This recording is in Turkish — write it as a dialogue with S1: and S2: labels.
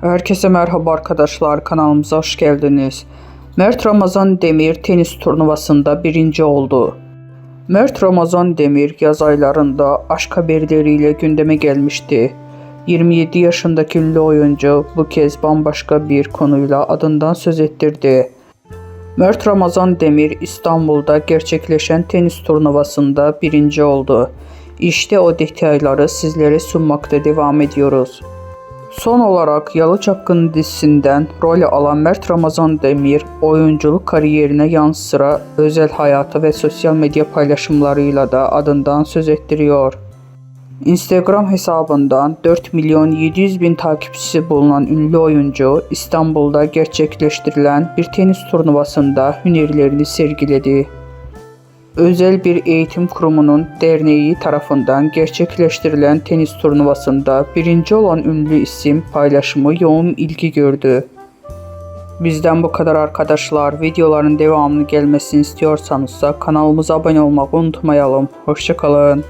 S1: Herkese merhaba arkadaşlar, kanalımıza hoş geldiniz. Mert Ramazan Demir tenis turnuvasında birinci oldu. Mert Ramazan Demir yaz aylarında aşk haberleriyle gündeme gelmişti. 27 yaşındaki ünlü oyuncu bu kez bambaşka bir konuyla adından söz ettirdi. Mert Ramazan Demir İstanbul'da gerçekleşen tenis turnuvasında birinci oldu. İşte o detayları sizlere sunmakta devam ediyoruz. Son olarak Yalı Çapkını dizisinden rol alan Mert Ramazan Demir, oyunculuk kariyerine yanı sıra özel hayatı ve sosyal medya paylaşımlarıyla da adından söz ettiriyor. Instagram hesabından 4.700.000 takipçisi bulunan ünlü oyuncu, İstanbul'da gerçekleştirilen bir tenis turnuvasında hünerlerini sergiledi. Özel bir eğitim kurumunun derneği tarafından gerçekleştirilen tenis turnuvasında birinci olan ünlü isim paylaşımı yoğun ilgi gördü. Bizden bu kadar arkadaşlar. Videoların devamını gelmesini istiyorsanız da kanalımıza abone olmayı unutmayalım. Hoşça kalın.